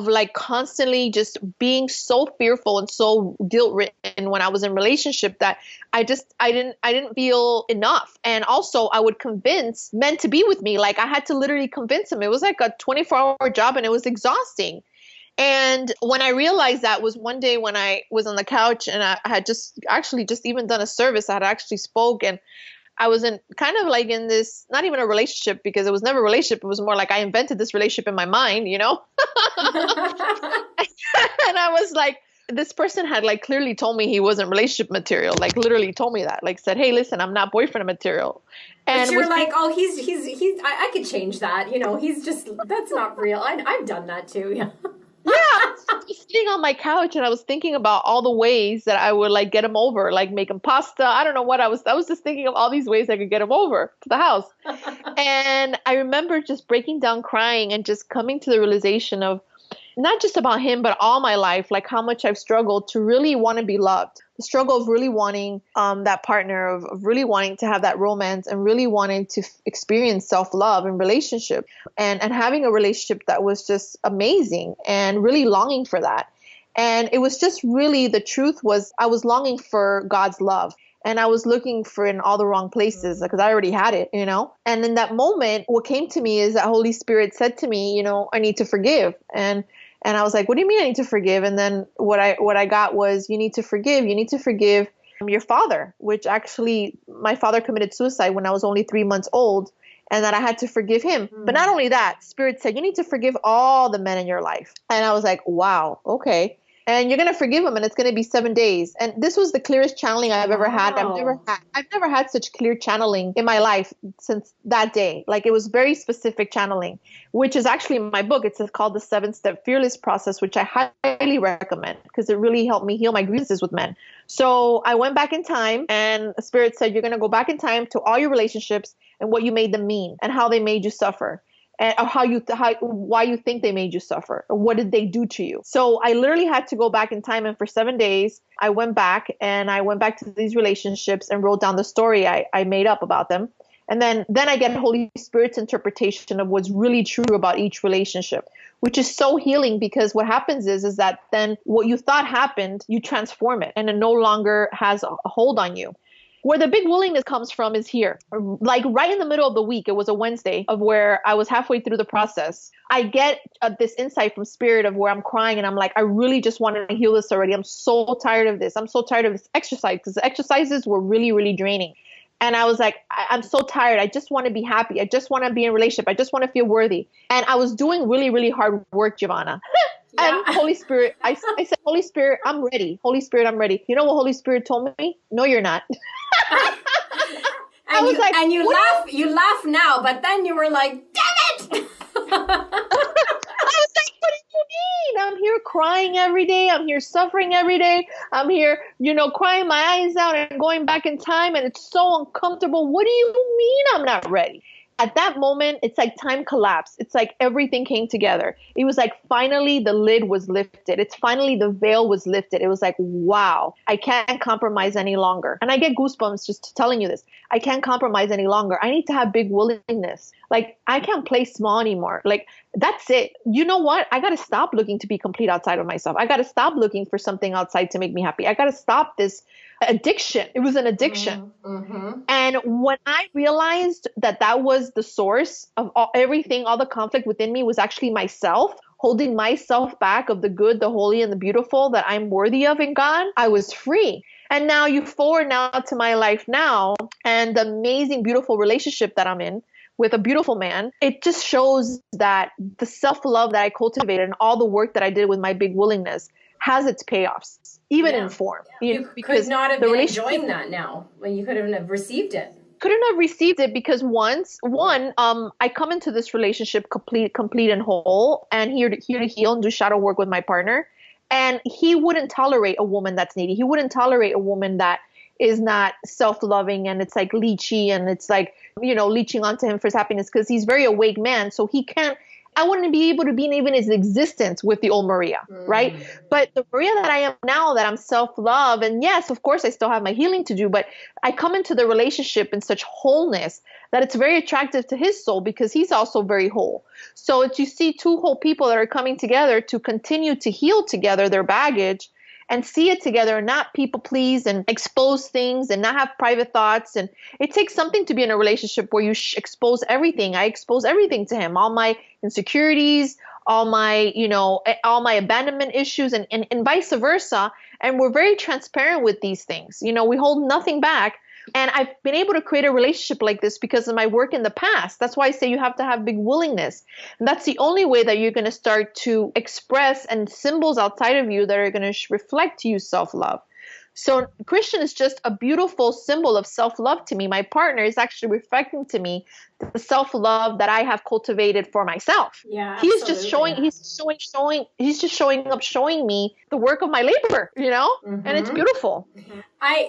like constantly just being so fearful and so guilt-ridden when I was in relationship, that I didn't feel enough. And also I would convince men to be with me. Like, I had to literally convince them. It was like a 24-hour job, and it was exhausting. And when I realized that was one day when I was on the couch, and I had just even done a service. I had actually spoke, and I was in kind of like in this, not even a relationship, because it was never a relationship. It was more like I invented this relationship in my mind, And I was like, this person had like clearly told me he wasn't relationship material, like literally told me that, like said, hey, listen, I'm not boyfriend material. And but you're like, oh, he's I could change that. He's just, that's not real. I've done that too. Yeah. Yeah, I was sitting on my couch, and I was thinking about all the ways that I would like get him over, like make him pasta. I don't know what I was just thinking of all these ways I could get him over to the house. And I remember just breaking down crying and just coming to the realization of not just about him, but all my life, like how much I've struggled to really want to be loved. The struggle of really wanting that partner, of really wanting to have that romance, and really wanting to experience self-love and relationship, and having a relationship that was just amazing, and really longing for that. And it was just really, the truth was, I was longing for God's love. And I was looking for it in all the wrong places, because I already had it, And in that moment, what came to me is that Holy Spirit said to me, I need to forgive. And I was like, what do you mean I need to forgive? And then what I got was, you need to forgive. You need to forgive your father, which actually my father committed suicide when I was only 3 months old, and that I had to forgive him. But not only that, Spirit said, you need to forgive all the men in your life. And I was like, wow, okay. And you're going to forgive him, and it's going to be 7 days. And this was the clearest channeling I've ever had. I've never had such clear channeling in my life since that day. Like, it was very specific channeling, which is actually in my book. It's called the 7-step fearless process, which I highly recommend, because it really helped me heal my grievances with men. So I went back in time, and Spirit said, you're going to go back in time to all your relationships and what you made them mean and how they made you suffer. Or why you think they made you suffer, or what did they do to you. So I literally had to go back in time, and for 7 days, I went back to these relationships and wrote down the story I made up about them. And then I get Holy Spirit's interpretation of what's really true about each relationship, which is so healing, because what happens is that then what you thought happened, you transform it, and it no longer has a hold on you. Where the big willingness comes from is here. Like right in the middle of the week, it was a Wednesday, of where I was halfway through the process. I get this insight from Spirit of where I'm crying, and I'm like, I really just want to heal this already. I'm so tired of this. I'm so tired of this exercise, because the exercises were really, really draining. And I was like, I'm so tired. I just want to be happy. I just want to be in a relationship. I just want to feel worthy. And I was doing really, really hard work, Giovanna. And Holy Spirit, I said, Holy Spirit, I'm ready. Holy Spirit, I'm ready. You know what Holy Spirit told me? No, you're not. You laugh now, but then you were like, damn it! I was like, what do you mean? I'm here crying every day. I'm here suffering every day. I'm here, crying my eyes out and going back in time. And it's so uncomfortable. What do you mean I'm not ready? At that moment, it's like time collapsed. It's like everything came together. It was like finally the lid was lifted. It's finally the veil was lifted. It was like, wow, I can't compromise any longer. And I get goosebumps just telling you this. I can't compromise any longer. I need to have big willingness. Like, I can't play small anymore. Like, that's it. You know what? I got to stop looking to be complete outside of myself. I got to stop looking for something outside to make me happy. I got to stop this addiction. It was an addiction. Mm-hmm. And when I realized that was the source of everything, all the conflict within me was actually myself, holding myself back of the good, the holy, and the beautiful that I'm worthy of in God, I was free. And now you forward now to my life now and the amazing, beautiful relationship that I'm in with a beautiful man. It just shows that the self-love that I cultivated and all the work that I did with my big willingness has its payoffs, even in form. You could not have been enjoying that now when you couldn't have received it. Couldn't have received it because I come into this relationship complete and whole, and here to heal and do shadow work with my partner. And he wouldn't tolerate a woman that's needy. He wouldn't tolerate a woman that is not self-loving and it's like leechy and it's like, leeching onto him for his happiness because he's very awake man. So I wouldn't be able to be in even his existence with the old Maria, right? But the Maria that I am now, that I'm self-love, and yes, of course, I still have my healing to do, but I come into the relationship in such wholeness that it's very attractive to his soul because he's also very whole. So it's, you see two whole people that are coming together to continue to heal together their baggage and see it together and not people please and expose things and not have private thoughts. And it takes something to be in a relationship where you expose everything. I expose everything to him, all my insecurities, all my abandonment issues and vice versa. And we're very transparent with these things. We hold nothing back. And I've been able to create a relationship like this because of my work in the past. That's why I say you have to have big willingness. And that's the only way that you're going to start to express and symbols outside of you that are going to reflect to you self-love. So Christian is just a beautiful symbol of self-love to me. My partner is actually reflecting to me the self-love that I have cultivated for myself. Yeah, he's just showing up, showing me the work of my labor, and it's beautiful.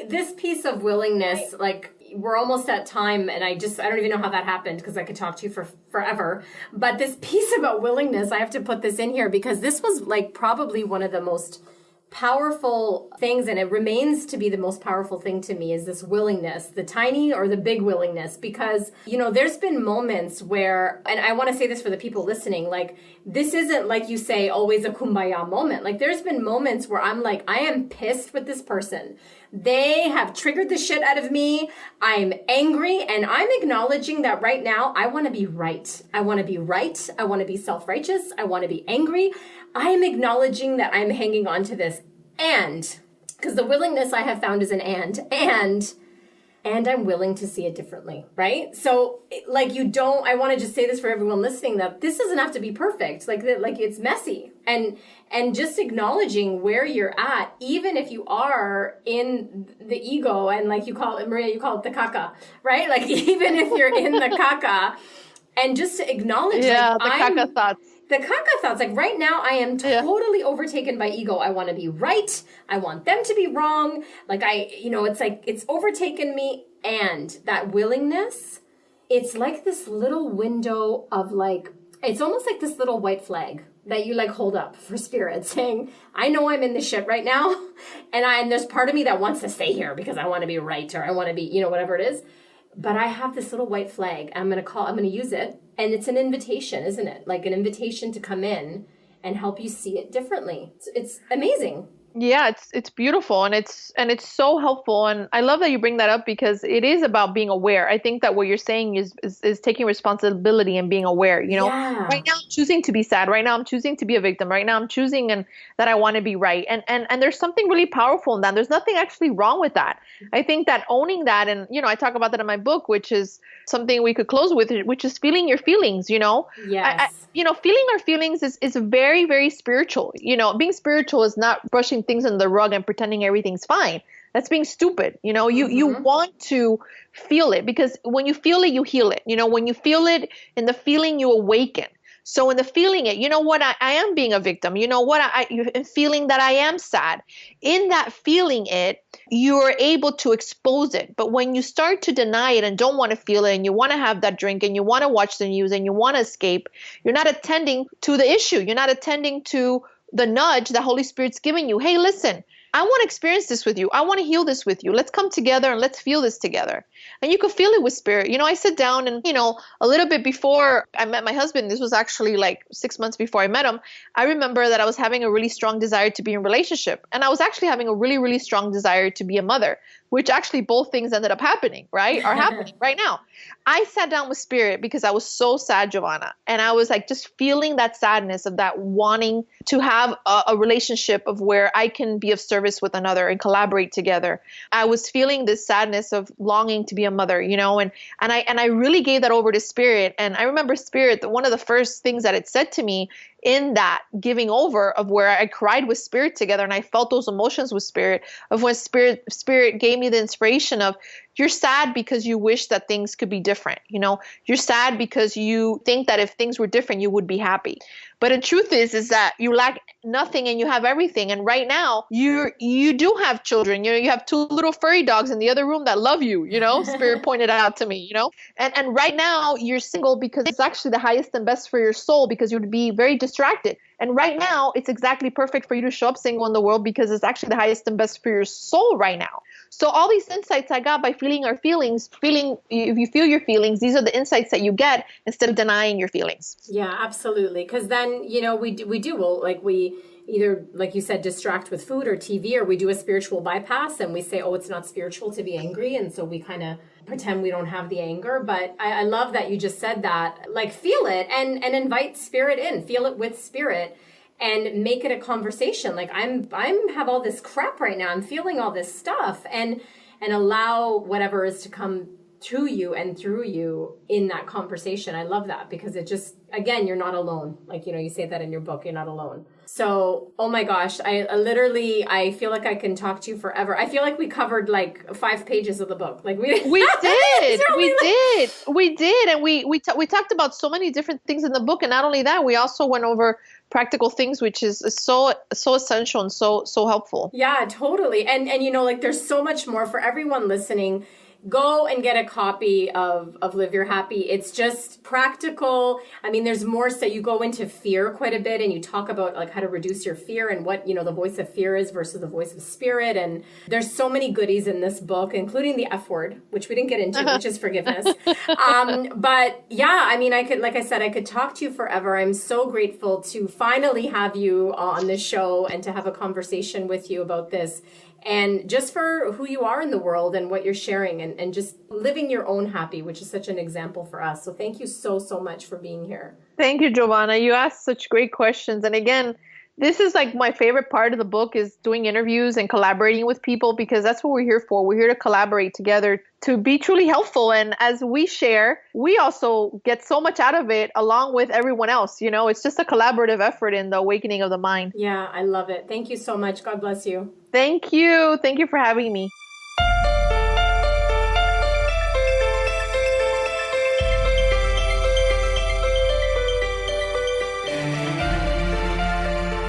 This piece of willingness, like we're almost at time and I don't even know how that happened because I could talk to you for forever. But this piece about willingness, I have to put this in here because this was like probably one of the most powerful things, and it remains to be the most powerful thing to me, is this willingness, the tiny or the big willingness, because there's been moments where, and I want to say this for the people listening, like this isn't, like you say, always a kumbaya moment. Like there's been moments where I'm like, I am pissed with this person. They have triggered the shit out of me. I'm angry, and I'm acknowledging that right now I want to be right. I want to be right. I want to be self-righteous. I want to be angry. I'm acknowledging that I'm hanging on to this, and because the willingness I have found is an and I'm willing to see it differently, right? So like I want to just say this for everyone listening, that this doesn't have to be perfect. Like it's messy, and just acknowledging where you're at, even if you are in the ego, and like you call it, Maria, you call it the caca, right? Like even if you're in the caca, and just to acknowledge, caca thoughts. The caca thoughts, like right now I am totally overtaken by ego. I want to be right. I want them to be wrong. Like it's like it's overtaken me. And that willingness, it's like this little window of like, it's almost like this little white flag that you like hold up for spirit saying, I know I'm in this shit right now. And there's part of me that wants to stay here because I want to be right, or I want to be, whatever it is. But I have this little white flag. I'm going to use it. And it's an invitation, isn't it? Like an invitation to come in and help you see it differently. It's amazing. Yeah, it's beautiful, and it's so helpful, and I love that you bring that up because it is about being aware. I think that what you're saying is taking responsibility and being aware. Yeah. Right now I'm choosing to be sad. Right now I'm choosing to be a victim. Right now I'm choosing and that I want to be right. And there's something really powerful in that. There's nothing actually wrong with that. I think that owning that, and I talk about that in my book, which is something we could close with, which is feeling your feelings. Yes. Feeling our feelings is very, very spiritual. Being spiritual is not brushing things under the rug and pretending everything's fine. That's being stupid. You want to feel it, because when you feel it, you heal it. When you feel it, in the feeling, you awaken. So in the feeling it, I am being a victim. I'm feeling that I am sad. In that feeling it, you are able to expose it. But when you start to deny it and don't want to feel it, and you want to have that drink, and you want to watch the news, and you want to escape, you're not attending to the issue. You're not attending to the nudge the Holy Spirit's giving you. Hey, listen, I want to experience this with you. I want to heal this with you. Let's come together and let's feel this together. And you can feel it with spirit. I sit down and, a little bit before I met my husband, this was actually like 6 months before I met him, I remember that I was having a really strong desire to be in a relationship. And I was actually having a really, really strong desire to be a mother, which actually both things ended up happening, right? Are happening right now. I sat down with spirit because I was so sad, Giovanna. And I was like, just feeling that sadness of that wanting to have a relationship of where I can be of service with another and collaborate together. I was feeling this sadness of longing to be a mother, and I really gave that over to spirit. And I remember spirit, that one of the first things that it said to me in that giving over, of where I cried with spirit together, and I felt those emotions with spirit, of when spirit gave me the inspiration of, you're sad because you wish that things could be different. You're sad because you think that if things were different, you would be happy. But the truth is that you lack nothing and you have everything. And right now you do have children. You have 2 little furry dogs in the other room that love you. Spirit pointed out to me. And right now you're single because it's actually the highest and best for your soul, because you would be very distracted. And right now it's exactly perfect for you to show up single in the world, because it's actually the highest and best for your soul right now. So all these insights I got by feeling our feelings, if you feel your feelings, these are the insights that you get instead of denying your feelings. Yeah, absolutely. Because then, we either, like you said, distract with food or TV, or we do a spiritual bypass and we say, oh, it's not spiritual to be angry. And so we kind of pretend we don't have the anger. But I love that you just said that, like, feel it and invite spirit in, feel it with spirit. And make it a conversation. Like, I'm have all this crap right now. I'm feeling all this stuff, and allow whatever is to come to you and through you in that conversation. I love that, because it just, again, you're not alone. Like, you say that in your book, you're not alone. So, oh my gosh, I feel like I can talk to you forever. I feel like we covered like 5 pages of the book. Like we did, and we talked about so many different things in the book. And not only that, we also went over practical things, which is so essential and so helpful. Yeah, totally. And like, there's so much more for everyone listening. Go and get a copy of Live Your Happy. It's just practical. I mean, there's more. So you go into fear quite a bit, and you talk about like how to reduce your fear and what, the voice of fear is versus the voice of spirit. And there's so many goodies in this book, including the F word, which we didn't get into, which is forgiveness. But yeah, I mean, I could talk to you forever. I'm so grateful to finally have you on this show and to have a conversation with you about this. And just for who you are in the world and what you're sharing, and just living your own happy, which is such an example for us. So thank you so much for being here. Thank you, Giovanna. You asked such great questions. And again, this is like my favorite part of the book, is doing interviews and collaborating with people, because that's what we're here for. We're here to collaborate together to be truly helpful. And as we share, we also get so much out of it along with everyone else. It's just a collaborative effort in the awakening of the mind. Yeah, I love it. Thank you so much. God bless you. Thank you. Thank you for having me.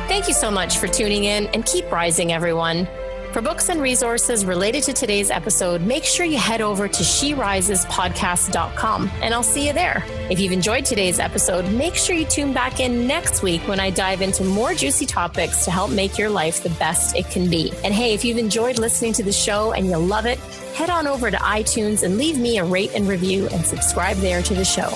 Thank you so much for tuning in, and keep rising, everyone. For books and resources related to today's episode, make sure you head over to sherisespodcast.com, and I'll see you there. If you've enjoyed today's episode, make sure you tune back in next week when I dive into more juicy topics to help make your life the best it can be. And hey, if you've enjoyed listening to the show and you love it, head on over to iTunes and leave me a rate and review, and subscribe there to the show.